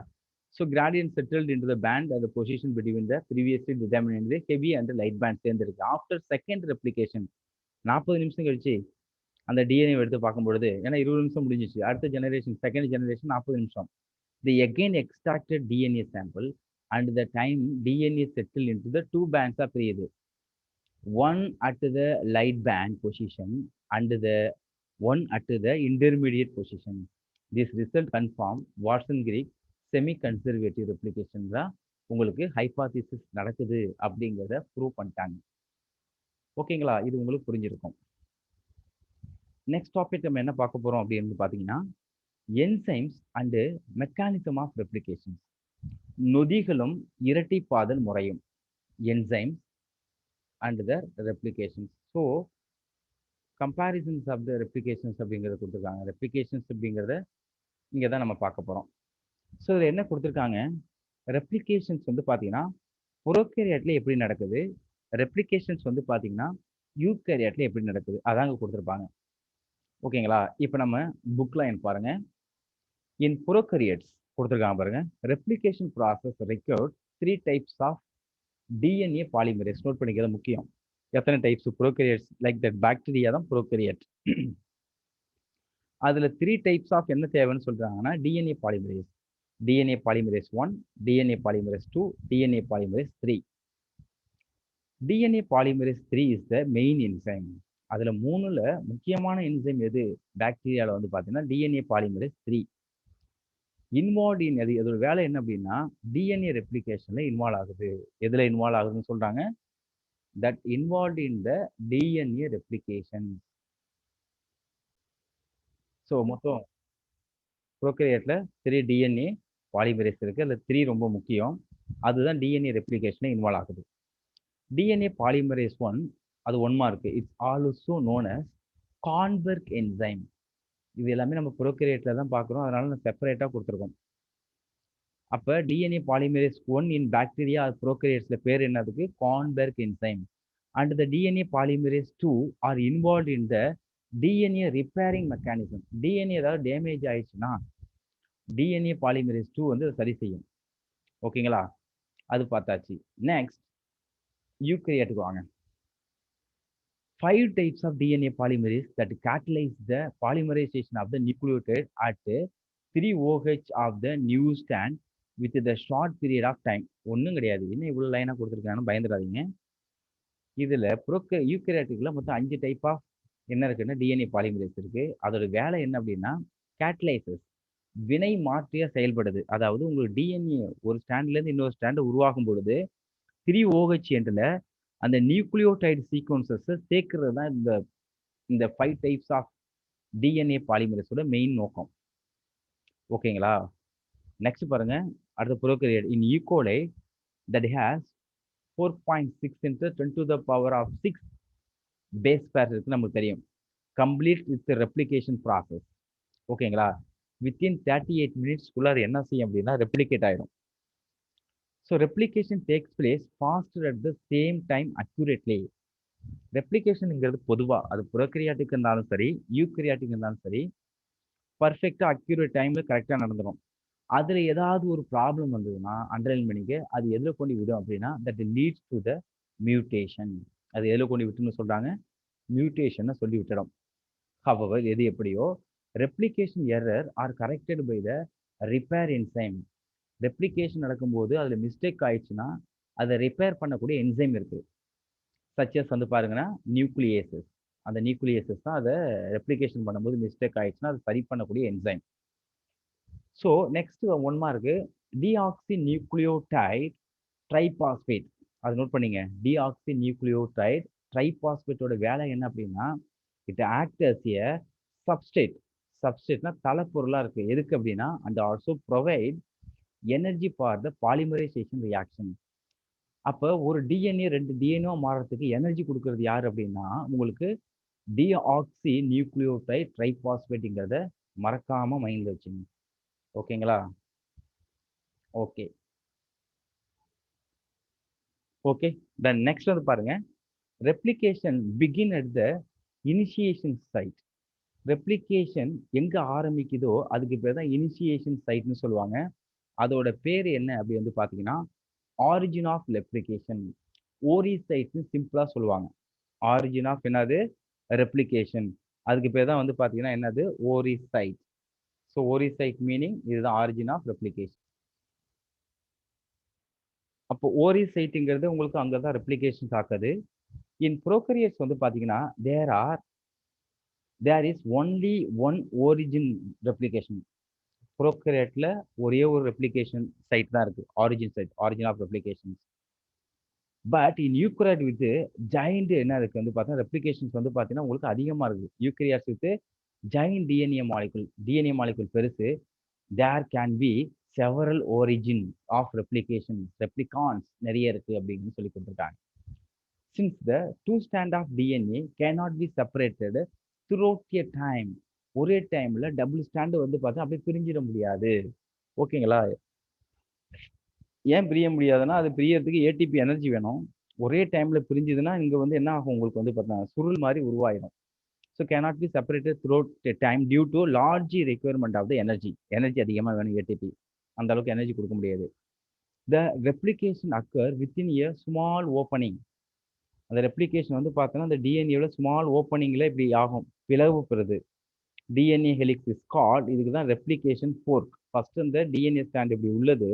So gradient settled into the band அந்த position between the previously determinate heavy and light band சேர்ந்துருக்கு. ஆஃப்டர் செகண்ட் ரெப்ளிகேஷன் 40 நிமிஷம் கழிச்சு அந்த டிஎன்ஏ எடுத்து பார்க்கும்பொழுது, ஏன்னா 20 நிமிஷம் முடிஞ்சிச்சு, அடுத்த ஜெனரேஷன் செகண்ட் ஜெனரேஷன் 40 நிமிஷம். The again extracted DNA sample and the time DNA settle into the two பேண்ட்ஸாக பிரியுது. One at the light band position and the one at the intermediate position. This result confirm Watson Crick semi conservative replication தான் உங்களுக்கு hypothesis நடக்குது அப்படிங்கிறத prove பண்ணிட்டாங்க. ஓகேங்களா, இது உங்களுக்கு புரிஞ்சிருக்கும். நெக்ஸ்ட் டாபிக் நம்ம என்ன பார்க்க போறோம் அப்படின்னு பார்த்தீங்கன்னா, enzymes and mechanism of replication. நொதிகளும் இரட்டிப்பாதல் முறையும். Enzymes and the replications. So comparisons of the replications அப்படிங்கிறத கொடுத்துருக்காங்க. ரெப்ளிகேஷன்ஸ் அப்படிங்கிறத இங்கே தான் நம்ம பார்க்க போகிறோம். ஸோ இதில் என்ன கொடுத்துருக்காங்க, ரெப்ளிகேஷன்ஸ் வந்து பார்த்தீங்கன்னா புரோகேரியாட்ல எப்படி நடக்குது, ரெப்ளிகேஷன்ஸ் வந்து பார்த்தீங்கன்னா யூகேரியாட்ல எப்படி நடக்குது, அதாங்க கொடுத்துருப்பாங்க. ஓகேங்களா. இப்போ நம்ம புக் லைன் பாருங்க. இன் புரோகேரியட்ஸ் கொடுத்துருக்காங்க பாருங்க. Replication process required 3 types of DNA polymerase. Note பண்ணிக்கிறது முக்கியம். எத்தனை types prokaryotes, like that bacteria தான் புரோகேரியட். அதில் 3 டைப்ஸ் ஆஃப் என்ன தேவைன்னு சொல்றாங்கன்னா, DNA polymerase. DNA polymerase 1, DNA polymerase 2, DNA polymerase 3. DNA polymerase 3 is the main enzyme. அதில் 3ல முக்கியமான என்சைம் எது பாக்டீரியாவில் வந்து பார்த்தீங்கன்னா DNA polymerase 3. இன்வால்வ் இன் எது, அதோட வேலை என்ன அப்படின்னா டிஎன்ஏ ரெப்ளிகேஷன்ல இன்வால்வ் ஆகுது. எதில் இன்வால்வ் ஆகுதுன்னு சொல்றாங்க, that involve in the DNA replication. So மொத்தம் ப்ரோகேரியட்ல 3 டிஎன்ஏ பாலிமரேஸ் இருக்கு, அதில் 3 ரொம்ப முக்கியம். அதுதான் டிஎன்ஏ ரெப்ளிகேஷனில் இன்வால்வ் ஆகுது. டிஎன்ஏ பாலிமரேஸ் 1 அது 1 mark. It's also known as Kornberg enzyme. இது எல்லாமே நம்ம ப்ரோகேரியட்ல தான் பார்க்குறோம், அதனால நான் செப்பரேட்டாக கொடுத்துருக்கோம். அப்போ டிஎன்ஏ பாலிமரேஸ் 1 இன் பாக்டீரியா ப்ரோகேரியட்ஸ்ல பேர் என்னதுக்கு, Kornberg enzyme. And the DNA polymerase 2 are involve in the DNA repairing mechanism. DNA ஏதாவது டேமேஜ் ஆயிடுச்சுன்னா டிஎன்ஏ பாலிமரேஸ் 2 வந்து சரி செய்யும். ஓகேங்களா, அது பார்த்தாச்சு. நெக்ஸ்ட் யூகேரியாட்டுக்கு வாங்க. 5 types of DNA polymerase that catalyze the polymerization of the nucleotide at 3OH of the new strand with the short period of time. ஒன்றும் கிடையாது, இன்னும் இவ்வளோ லைனாக கொடுத்துருக்காங்கன்னு பயந்துடாதீங்க. இதில் யூகேரியாட்டுக்குள்ள மொத்தம் 5 டைப் ஆஃப் என்ன இருக்குன்னா டிஎன்ஏ பாலிமரேஸ் இருக்கு. அதோட வேலை என்ன அப்படின்னா கேட்டலைசஸ், வினை மாற்றியா செயல்படுது. அதாவது உங்களுக்கு டிஎன்ஏ ஒரு ஸ்டாண்ட்லேருந்து இன்னொரு ஸ்டாண்டை உருவாகும் பொழுது 3OH என்றில் அந்த நியூக்ளியோடைடு சீக்வன்சஸ் சேர்க்கிறது தான் இந்த 5 டைப்ஸ் ஆஃப் டிஎன்ஏ பாலிமரேஸோட மெயின் நோக்கம். ஓகேங்களா. நெக்ஸ்ட் பாருங்க, அடுத்த ப்ரோகேரியட் இன் E coli that has 4.6 into 10 to the power of 6 base pair இருக்கு நமக்கு தெரியும். Complete with replication process. ஓகேங்களா? வித்தின் 38 மினிட்ஸ்க்குள்ளார என்ன செய்யும் அப்படின்னா ரெப்ளிகேட் ஆயிடும். So replication takes place faster at the same time accurately. ரெப்ளிகேஷனுங்கிறது பொதுவாக அது ப்ரோகேரியாட்டிக் இருந்தாலும் சரி, யூகேரியாட்டிக் இருந்தாலும் சரி, பர்ஃபெக்டாக அக்யூரேட் டைமில் கரெக்டாக நடந்துடும். அதில் ஏதாவது ஒரு ப்ராப்ளம் வந்ததுன்னா அண்டர்லைன் பண்ணிக்க, அது எதில் கொண்டு விடும் அப்படின்னா that leads to the mutation. அது எதில் கொண்டு விட்டுன்னு சொல்கிறாங்க, மியூட்டேஷனை சொல்லி விட்டுடும். ஹவவர் எது எப்படியோ replication error are corrected by the repair enzyme. Replication நடக்கும்போது அதில் மிஸ்டேக் ஆயிடுச்சுன்னா அதை ரிப்பேர் பண்ணக்கூடிய என்சைம் இருக்குது. சச்சஸ் வந்து பாருங்கன்னா நியூக்ளியேசஸ். அந்த நியூக்ளியேசஸ் தான் அதை ரெப்ளிகேஷன் பண்ணும்போது மிஸ்டேக் ஆயிடுச்சுன்னா அதை சரி பண்ணக்கூடிய enzyme. So next one mark deoxy nucleotide triphosphate. அது நோட் பண்ணிங்க. டிஆக்சி நியூக்ளியோடைட் ட்ரைபாஸ்பேட்டோட வேலை என்ன அப்படின்னா it act as a substrate. சப்ஸ்டேட்னா தலைப்பொருளாக இருக்குது. எதுக்கு அப்படின்னா and also provide energy for the polymerisation reaction. அப்போ ஒரு டிஎன்ஏ 2 டிஎன்ஏ மாறுறதுக்கு எனர்ஜி கொடுக்கறது யார் அப்படின்னா உங்களுக்கு டிஆக்சி நியூக்ளியோடைட் ட்ரைபாஸ்பேட்டுங்கிறத மறக்காமல் மைண்டில் வச்சுங்க. ஓகேங்களா? ஓகே ஓகே தென் நெக்ஸ்ட் வந்து பாருங்க, replication begin at the initiation site. Replication எங்கே ஆரம்பிக்குதோ அதுக்கு பேர் தான் இனிஷியேஷன் சைட்னு சொல்லுவாங்க. அதோட பேர் என்ன அப்படி வந்து பார்த்தீங்கன்னா ஆரிஜின் ஆஃப் ரெப்ளிகேஷன். ஓரி சைட்னு சிம்பிளாக சொல்லுவாங்க. ஆரிஜின் ஆஃப் என்னது ரெப்ளிகேஷன். அதுக்கு பேர் தான் வந்து பார்த்தீங்கன்னா என்னது ஓரி சைட். ஸோ ஓரி சைட் மீனிங் இதுதான் ஆரிஜின் ஆஃப் ரெப்ளிகேஷன். அப்போ ஓரி சைட்டுங்கிறது உங்களுக்கு அங்கே தான் ரெப்ளிகேஷன் ஆக்குது. இன் ப்ரோகரியட்ஸ் வந்து பார்த்தீங்கன்னா there is only one origin replication. ப்ரோகரியட்ல ஒரே ஒரு ரெப்ளிகேஷன் சைட் தான் இருக்கு, origin site, origin of replication. But in eukaryote with giant என்ன இருக்கு வந்து பார்த்தீங்கன்னா ரெப்ளிகேஷன்ஸ் வந்து பார்த்தீங்கன்னா உங்களுக்கு அதிகமாக இருக்குது. Eukaryotes with giant DNA molecule பெருசு. There can be several origin of replication. Replicons நிறைய இருக்கு அப்படின்னு சொல்லி கொடுத்துருக்காங்க. Since the 2 strand of DNA cannot be separated throughout a time. ஒரே டைம்ல டபுள் ஸ்டாண்டு வந்து பார்த்தா அப்படியே பிரிஞ்சிட முடியாது. ஓகேங்களா? ஏன் பிரிய முடியாதுன்னா அது பிரியறதுக்கு ஏடிபி எனர்ஜி வேணும். ஒரே டைம்ல பிரிஞ்சுதுன்னா இங்க வந்து என்ன ஆகும் உங்களுக்கு வந்து பார்த்தீங்கன்னா சுருள் மாதிரி உருவாயிடும். So cannot be separated throughout a time due to large requirement of the energy. Energy அதிகமாக வேணும் ஏடிபி. அந்த அளவுக்கு எனர்ஜி கொடுக்க முடியாது. The replication occur within a small opening. அந்த ரெப்ளிகேஷன் வந்து பார்த்தோன்னா அந்த டிஎன்ஏவில் ஸ்மால் ஓப்பனிங்கில் இப்படி ஆகும், பிளவு பெறுது. DNA helix is called. இதுக்கு தான் ரெப்ளிகேஷன் ஃபோர்க். ஃபர்ஸ்ட் இந்த டிஎன்ஏ ஸ்டாண்ட் இப்படி உள்ளது,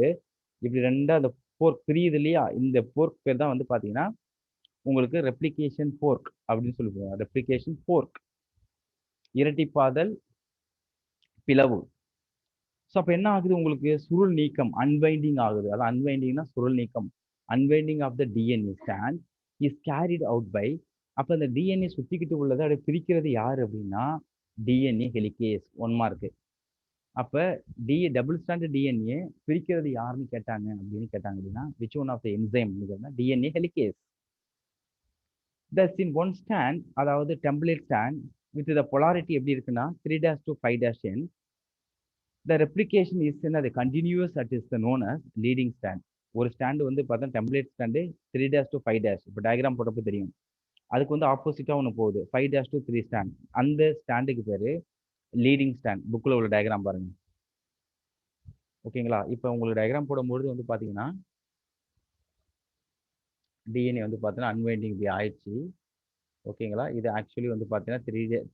இப்படி ரெண்டா அந்த ஃபோர்க் பிரியுது இல்லையா, இந்த ஃபோர்க் பேர் தான் வந்து பார்த்தீங்கன்னா உங்களுக்கு ரெப்ளிகேஷன் ஃபோர்க் அப்படின்னு சொல்லுவாங்க. ரெப்ளிகேஷன் ஃபோர்க் இரட்டிப்பாதல் பிளவு. ஸோ அப்போ என்ன ஆகுது உங்களுக்கு சுருள் நீக்கம், அன்வைண்டிங் ஆகுது. அதான் அன்வைண்டிங்னா சுருள் நீக்கம். Unwinding of the DNA strand is carried out by. அப்போ அந்த டிஎன்ஏ சுற்றிக்கிட்டு உள்ளதை அப்படியே பிரிக்கிறது யார் அப்படின்னா டிஎன்ஏ ஹெலிகேஸ். 1 மார்க்கு. அப்போ டபுள் ஸ்டாண்ட் டிஎன்ஏ பிரிக்கிறது யாருன்னு கேட்டாங்க அப்படின்னா which one of the enzyme DNA helicase. That's in one strand, அதாவது template strand with the polarity எப்படி இருக்குன்னா 3' to 5' n. The replication is என்னது continuous at is known as leading stand. ஒரு stand வந்து பார்த்தா டெம்ப்ளேட் ஸ்டாண்டு 3' to 5'. இப்போ diagram போட்டப்போ தெரியும். அதுக்கு வந்து ஆப்போசிட்டாக ஒன்று போகுது 5' to 3 ஸ்டாண்ட். அந்த ஸ்டாண்டுக்கு பேர் லீடிங் ஸ்டாண்ட். புக்கில் உள்ள டயக்ராம் பாருங்க. ஓகேங்களா? இப்போ உங்களுக்கு டயக்ராம் போடும்போது வந்து பார்த்தீங்கன்னா டிஎன்ஏ வந்து பார்த்தீங்கன்னா அன்வைண்டிங் இப்படி ஆயிடுச்சு. ஓகேங்களா? இது ஆக்சுவலி வந்து பார்த்தீங்கன்னா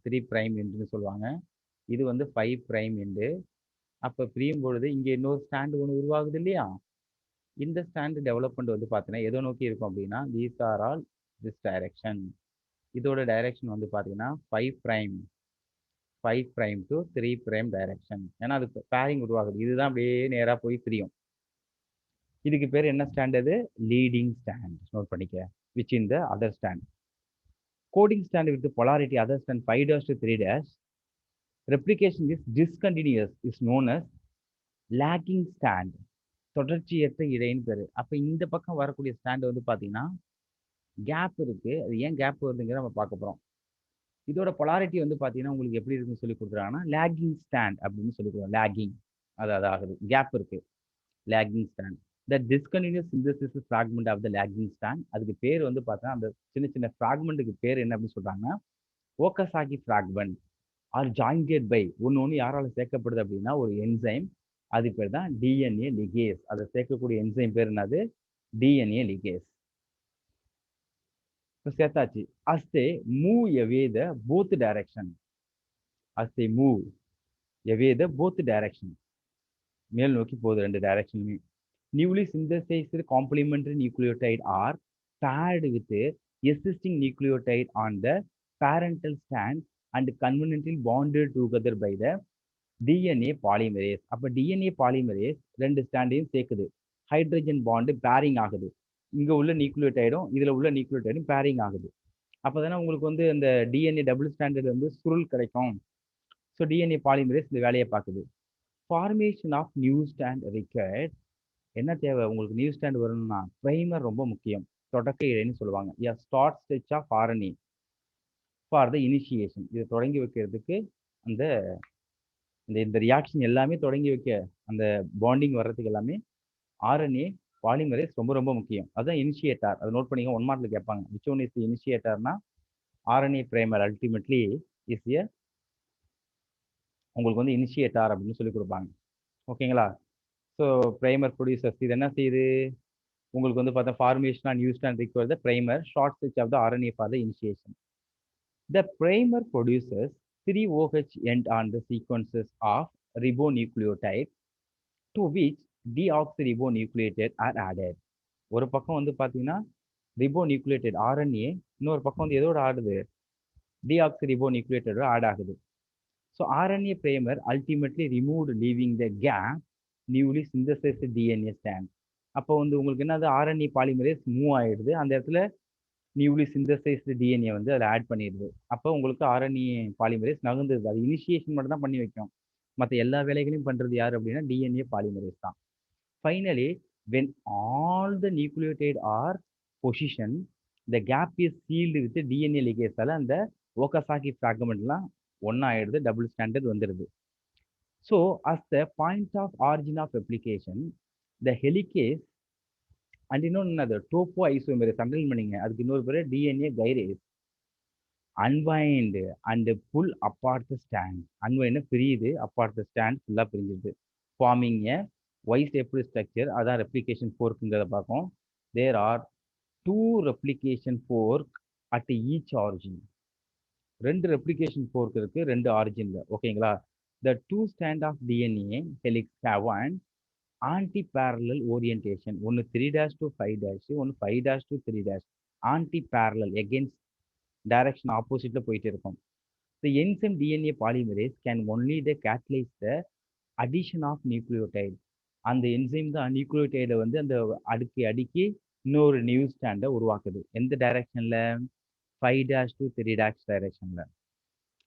3 பிரைம் எண்டுன்னு சொல்லுவாங்க. இது வந்து 5 பிரைம் எண்டு. அப்போ பிரியும் பொழுது இங்கே இன்னொரு ஸ்டாண்டு ஒன்று உருவாகுது இல்லையா? இந்த ஸ்டாண்டு டெவலப்மெண்ட் வந்து பார்த்தீங்கன்னா எதோ நோக்கி இருக்கும் அப்படின்னா these are all this direction. இதோட டைரக்ஷன் வந்து பார்த்தீங்கன்னா 5 பிரைம் டு 3 பிரைம் டைரக்ஷன். ஏன்னா அது பேரிங் உருவாகுது. இதுதான் அப்படியே நேராக போய் பிரியும். இதுக்கு பேர் என்ன ஸ்டாண்டர்டு? Leading stand. நோட் பண்ணிக்க. Which in the other stand coding stand with polarity other stand 5' to 3'. Replication is discontinuous is known as lagging strand, தொடர்ச்சியற்ற இழைன்னு பேரு. அப்ப இந்த பக்கம் வரக்கூடிய ஸ்டாண்ட் வந்து பார்த்தீங்கன்னா, கேப் இருக்கு. அது ஏன் கேப் வருதுங்கிறத நம்ம பார்க்க போறோம். இதோட பொலாரிட்டி வந்து பார்த்தீங்கன்னா, உங்களுக்கு எப்படி இருக்குன்னு சொல்லி குடுக்குறாங்கன்னா, லேக்கிங் ஸ்டாண்ட் அப்படின்னு சொல்லி குடுக்குறாங்க. லேக்கிங் அது ஆகுது. கேப் இருக்கு. Lagging strand. The discontinuous synthesis fragment of the lagging strand. அதுக்கு பேர் வந்து பார்த்தா, அந்த சின்ன சின்ன ஃபிராக்மெண்ட்டுக்கு பேர் என்ன அப்படின்னு சொல்றாங்கன்னா, ஓகசாகி ஃபிராக்மெண்ட் ஆர் ஜாயின்டட் பை ஒண்ணு யாரால சேர்க்கப்படுது அப்படின்னா, ஒரு என்சைம். அது பேர் தான் டிஎன்ஏ லிகேஸ். அதை சேர்க்கக்கூடிய என்சைம் பேர் என்னது? DNA ligase. இப்போ சேர்த்தாச்சு. as they move away the both direction. as they move away the both direction. மேல் நோக்கி போகுது ரெண்டு டைரக்ஷனுமே. Newly synthesised complementary nucleotide are paired with existing nucleotide on the parental strand and conveniently bonded together by the DNA polymerase. அப்ப DNA polymerase ரெண்டு ஸ்டாண்டையும் சேர்க்குது. Hydrogen bond bearing ஆகுது. இங்க உள்ள நியூக்ளியோடைடும் இதுல உள்ள நியூக்ளியோடைடும் பேரிங் ஆகுது. அப்பதானே உங்களுக்கு வந்து அந்த டிஎன்ஏ டபுள் ஸ்டாண்டர்ட் வந்து சுருள் கிடைக்கும். ஸோ டிஎன்ஏ பாலிமரேஸ் இந்த வேலையை பார்க்குது. Formation of new strand required. என்ன தேவை உங்களுக்கு நியூ ஸ்டாண்ட் வரணும்னா ப்ரைமர் ரொம்ப முக்கியம். தொடக்க இழைன்னு சொல்லுவாங்க. Start stretch of RNA for the initiation. இதை தொடங்கி வைக்கிறதுக்கு அந்த இந்த ரியாக்ஷன் எல்லாமே தொடங்கி வைக்க அந்த பாண்டிங் வர்றதுக்கு எல்லாமே ஆர்என்ஏ பாலிமரேஸ் ரொம்ப ரொம்ப முக்கியம். அதுதான் இனிஷியேட்டார். அதை நோட் பண்ணிங்க, 1 மார்க்ல கேட்பாங்க. விச் ஒன் இஸ் இனிஷியேட்டர்னா RNA primer ultimately is a உங்களுக்கு வந்து இனிஷியேட்டார் அப்படின்னு சொல்லி கொடுப்பாங்க. ஓகேங்களா? ஸோ பிரைமர் ப்ரொடியூசர்ஸ் இது என்ன செய்யுது உங்களுக்கு வந்து பார்த்தா formation on new strand require the primer short stretch of the RNA for the initiation. The primer producers 3 OH end on the sequences of ribonucleotide to which deoxyribonucleotide are added. ஒரு பக்கம் வந்து பார்த்தீங்கன்னா ரிபோநியூக்ளியோடைட் ஆர்என்ஏ, இன்னொரு பக்கம் வந்து எதோட ஆடுது? deoxyribonucleotide add ஆகுது. So RNA primer ultimately removed leaving the gap newly synthesized DNA strand. அப்போ வந்து உங்களுக்கு என்னது ஆர்என்ஏ பாலிமரேஸ் மூவ் ஆயிடுது. அந்த இடத்துல நியூலி சிந்தசைஸ்டு டிஎன்ஏ வந்து அதில் ஆட் பண்ணிடுது. அப்போ உங்களுக்கு ஆர்என்ஏ பாலிமரேஸ் நகர்ந்துருது. அது இனிஷியேஷன் மட்டும் தான் பண்ணி வைக்கும். மற்ற எல்லா வேலைகளையும் பண்ணுறது யார் அப்படின்னா டிஎன்ஏ பாலிமரேஸ் தான். Finally when all the nucleotide are position the gap is sealed with DNA லிகேஸால் அந்த ஓகசாகி ஃப்ராக்மெண்ட்லாம் ஒன்னாயிடுது, டபுள் ஸ்டாண்டர்ட் வந்துடுது. So as the point of origin of replication the helicase and இன்னொன்று என்னது டோப்போ ஐசோமரேஸ் அண்டர்லைன் பண்ணிங்க. அதுக்கு இன்னொரு பேர் DNA gyrase unwind and pull apart the strand. Unwind பிரியுது, அப்பார்ட் த ஸ்டாண்ட் ஃபுல்லாக பிரிஞ்சிருது. Forming a Y shaped structure. அதான் ரெப்ளிகேஷன் ஃபோர்க்குங்கிறத பார்க்கும். There are 2 replication fork at each origin. 2 replication fork இருக்கு 2 ஆரிஜின்ல. ஓகேங்களா? The 2 strand of DNA helix have and antiparallel orientation. ஒன்று 3' to 5', ஒன்று 5' to 3'. Antiparallel against direction ஆப்போசிட்ல போயிட்டு இருக்கும். The enzyme DNA polymerase can only the catalyse the addition of nucleotide. அந்த என்சைம் தான் நியூக்ளியோடைடை வந்து அந்த அடுக்கி இன்னொரு நியூ ஸ்டாண்டை உருவாக்குது. எந்த டைரக்ஷன்ல? 5' to 3' டைரக்ஷன்ல.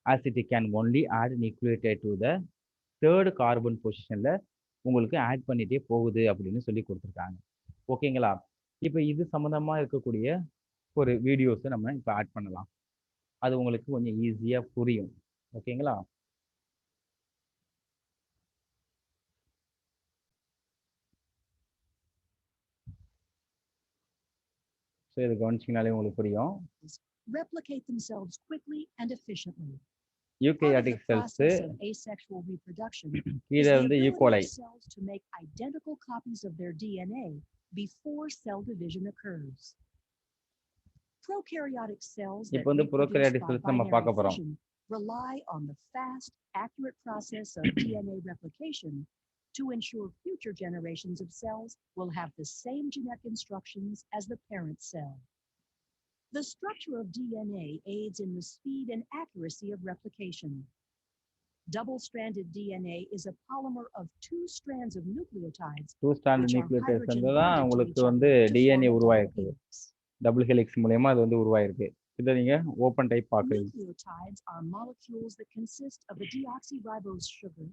as it can only add nucleotide to the 3rd carbon பொசிஷன்ல உங்களுக்கு ஆட் பண்ணிட்டே போகுது அப்படின்னு சொல்லி கொடுத்துருக்காங்க. ஓகேங்களா? இப்போ இது சம்மந்தமா இருக்கக்கூடிய ஒரு வீடியோஸை நம்ம இப்போ ஆட் பண்ணலாம். அது உங்களுக்கு கொஞ்சம் ஈஸியாக புரியும். ஓகேங்களா? ஸோ இது கவனிச்சிங்கனாலே உங்களுக்கு புரியும். replicate themselves quickly and efficiently. Eukaryotic cells Asexual reproduction கீழே வந்து E coli. cells to make identical copies of their DNA before cell division occurs. Prokaryotic cells that இப்போ வந்து ப்ரோகாரியோட்டிக் செல்ஸ் நம்ம பார்க்க போறோம். rely on the fast, accurate process of DNA replication to ensure future generations of cells will have the same genetic instructions as the parent cell. The structure of DNA aids in the speed and accuracy of replication. Double-stranded DNA is a polymer of 2 strands of nucleotides. 2 standard nucleotides தான் உங்களுக்கு வந்து DNA உருவாயிருக்கு. Double helix மூலமா அது வந்து உருவாயிருக்கு. இதை நீங்க ஓபன் டைப் பார்க்குறீங்க. Nucleotides are molecules that consist of a deoxyribose sugar,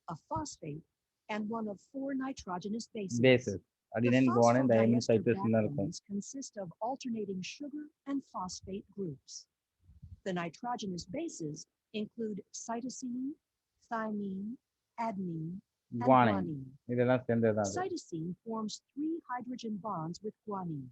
a phosphate, and one of 4 nitrogenous bases. bases The adenine guanine thymine phosphodiester cytosine தான் இருக்கும். backbones consist of alternating sugar and phosphate groups. The nitrogenous bases include cytosine, thymine, adenine, and guanine guanine. இதெல்லாம் சேர்ந்தது தான் அது. Cytosine forms 3 hydrogen bonds with guanine,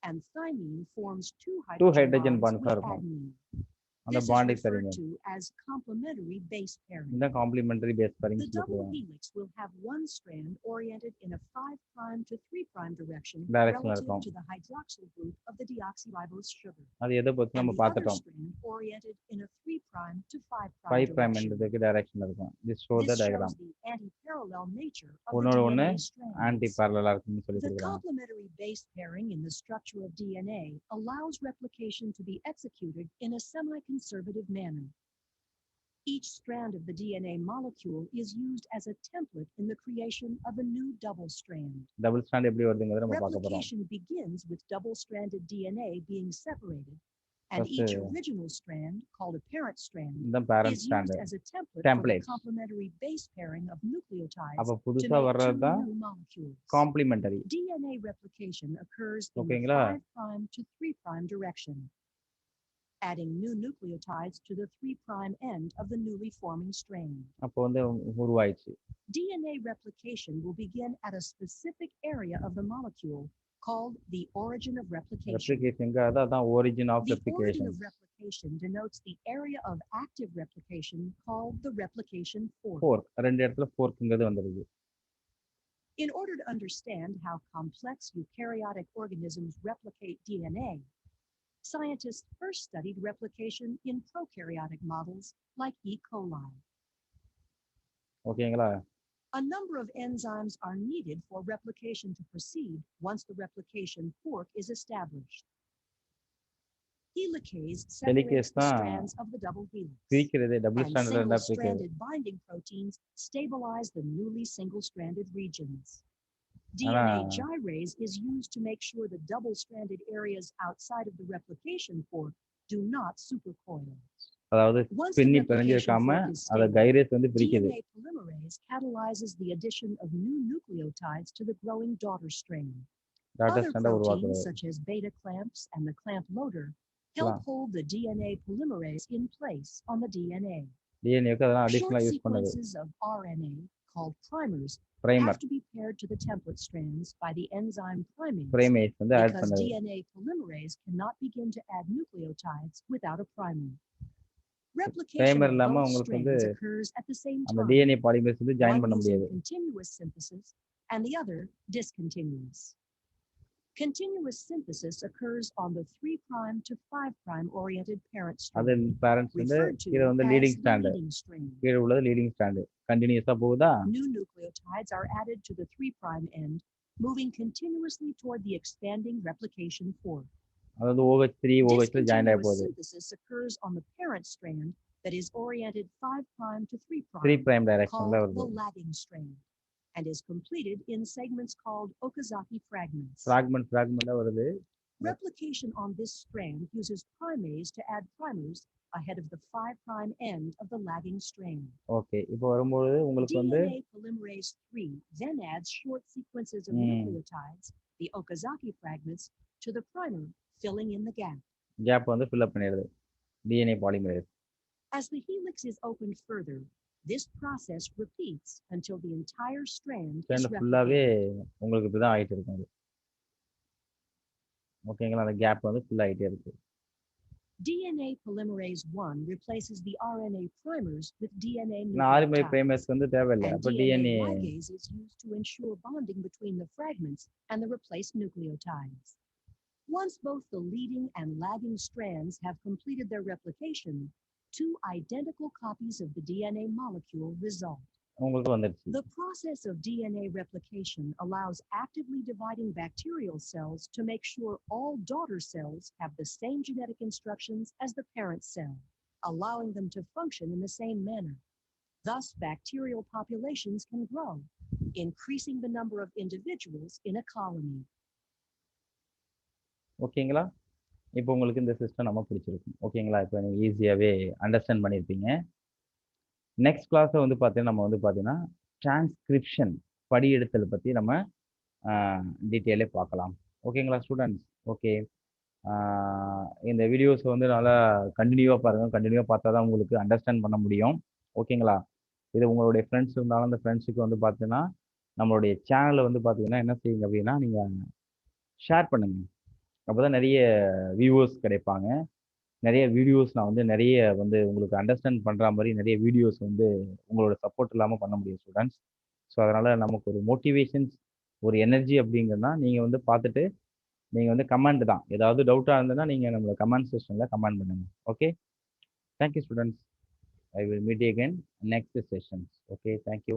and thymine forms 2 2 hydrogen hydrogen bonds bonds with இருக்கும். adenine. அந்த This is பாண்டை referred சரிங்க. to as complementary base pairing. இந்த complementary base pairing The double சொல்லுவாங்க. helix will have one strand oriented in a 5' to 3' direction Direction relative இருக்கும். to the hydroxyl group of the deoxyribose sugar, அது எதை பத்தி and நம்ம the other பார்த்துட்டோம். strand oriented in a 3' to 5' 5 prime direction. என்றதுக்கு direction இருக்கும். this show the This diagram. shows the anti-parallel nature of the ஒன்னோட ஒண்ணு DNA strands. ஆன்டி பேரலலா இருக்குன்னு சொல்லி The கொடுக்குறாங்க. complementary base pairing in the structure of DNA allows replication to be executed in a semi-conservative manner. Each strand of the DNA molecule is used as a template in the creation of a new double strand. Double stand எப்படி வருதுங்கிறத நம்ம பார்க்க போறோம். Replication begins with double-stranded DNA being separated, and First, each original strand, called a parent strand, இந்த parent is used stand as a template for the Template. complementary base pairing of nucleotides அப்ப to புதுசா make 2 வர்றது தான் new molecules. Complementary. DNA replication occurs in the ஓகேங்களா? 5' to 3' direction, adding new nucleotides to the 3' end of the newly forming strand. அப்போ வந்து உருவாயிடுச்சு. DNA replication will begin at a specific area of the molecule called the origin of replication. Replication அதான் origin of The origin replication. of replication denotes the area of active replication called the replication fork. fork ரெண்டு இடத்துல forkங்கிறது வந்துருது. In order to understand how complex eukaryotic organisms replicate DNA, scientists first studied replication in prokaryotic models like E. coli. ஓகேங்களா? A number of enzymes are needed for replication to proceed once the replication fork is established. Helicase separates Helicase the தான் strands of the double helix, பிரிக்கிறது double and standard இருந்தா பிரிக்கிறது. single-stranded binding proteins stabilize the newly single-stranded regions. ஆனா DNA gyrase is used to make sure the double-stranded areas outside of the replication fork do not supercoil. அதாவது Once the பின்னி replication பிரிஞ்சிருக்காம fork is அத stable, கைரேஸ் வந்து பிரிக்குது. DNA polymerase catalyzes the addition of new nucleotides to the growing daughter strand. Tata Other standard proteins, உருவாக்குறது. such as beta clamps and the clamp loader, help hold the DNA polymerase in place on the DNA. டிஎன்ஏக்கு அதெல்லாம் Short அடிஷனலா use பண்ணுது. sequences of RNA, called primers, primer have to be paired to the template strands by the enzyme primase, primase வந்து add because பண்ணுது. DNA polymerase cannot begin to add nucleotides without a primer. Replication primer of இல்லாம both உங்களுக்கு வந்து strands occurs at the same அந்த time, DNA polymerase வந்து join one பண்ண using முடியாது. continuous synthesis and the other discontinuous. Continuous synthesis occurs on the 3' to 5' oriented parent அது strand, parents வந்து referred to கீழ வந்து as leading the stand leading strand. கீழ உள்ளது லீடிங் ஸ்டாண்ட் கண்டினியூஸா போகுதா? New nucleotides are added to the 3' end, moving continuously toward the expanding replication fork. அதாவது OH3 OH ல ஜாயின் ஆகி Discontinuous போகுது. synthesis occurs on the parent strand that is oriented 5' to 3 3', prime called டைரக்ஷன்ல the வருது. lagging strand, and is completed in segments called Okazaki fragments. ஃபிராக்மெண்டா வருது. Replication on this strand uses primase to add primers ahead of the 5' end of the lagging strand. Okay. இப்போ வரும்போது உங்களுக்கு வந்து DNA polymerase 3 then adds short sequences of nucleotides, the Okazaki fragments, to the primer, filling in the gap. Gap வந்து fill up பண்ணிடுது DNA polymerase. As the helix is opened further, this process repeats until the entire strand is stand ஃபுல்லாவே replicated. உங்களுக்கு இப்படிதான் ஆயிட்டு இருக்கும் அது. ஓகேங்களா? அந்த கேப் வந்து ஃபில் ஆயிட்டே இருக்கு. DNA polymerase 1 replaces the RNA primers with DNA RNA nucleotides, பிரைமர்ஸ் வந்து தேவையில்லை. and அப்ப DNA DNA ligase is used to ensure bonding between the fragments and the replaced nucleotides. Once both the leading and lagging strands have completed their replication, 2 identical copies of the DNA molecule result. உங்களுக்கு வந்துருச்சு. The process of DNA replication allows actively dividing bacterial cells to make sure all daughter cells have the same genetic instructions as the parent cell, allowing them to function in the same manner. Thus, bacterial populations can grow, increasing the number of individuals in a colony. ஓகேங்களா? இப்போ உங்களுக்கு இந்த system நம்ம பிடிச்சிருக்கும். ஓகேங்களா? இப்போ நீங்க ஈஸியாவே understand பண்ணியிருப்பீங்க. நெக்ஸ்ட் கிளாஸ்ல வந்து பார்த்தீங்கன்னா நம்ம வந்து பார்த்தீங்கன்னா டிரான்ஸ்கிரிப்ஷன் படியெடுத்தல் பற்றி நம்ம டீட்டெயிலே பார்க்கலாம். ஓகேங்களா ஸ்டூடெண்ட்ஸ்? ஓகே. இந்த வீடியோஸ் வந்து நல்லா கண்டினியூவாக பாருங்கள். கண்டினியூவாக பார்த்தா தான் உங்களுக்கு அண்டர்ஸ்டாண்ட் பண்ண முடியும். ஓகேங்களா? இது உங்களுடைய ஃப்ரெண்ட்ஸ் இருந்தாலும் அந்த ஃப்ரெண்ட்ஸுக்கு வந்து பார்த்தீங்கன்னா நம்மளுடைய சேனலை வந்து பார்த்தீங்கன்னா என்ன செய்யுங்க அப்படின்னா நீங்கள் ஷேர் பண்ணுங்கள். அப்போ தான் நிறைய வியூவர்ஸ் கிடைப்பாங்க. நிறைய வீடியோஸ் நான் வந்து நிறைய வந்து உங்களுக்கு அண்டர்ஸ்டாண்ட் பண்ணுற மாதிரி நிறைய வீடியோஸ் வந்து உங்களோட சப்போர்ட் இல்லாமல் பண்ண முடியும் ஸ்டூடெண்ட்ஸ். ஸோ அதனால் நமக்கு ஒரு மோட்டிவேஷன்ஸ் ஒரு எனர்ஜி அப்படிங்கிறதுனா நீங்கள் வந்து பார்த்துட்டு நீங்கள் வந்து கமெண்ட் தான் ஏதாவது டவுட்டாக இருந்ததுன்னா நீங்கள் நம்மளோட கமெண்ட் செக்ஷனில் கமெண்ட் பண்ணுங்கள். Okay, thank you students. I will meet you again next sessions. Okay, thank you.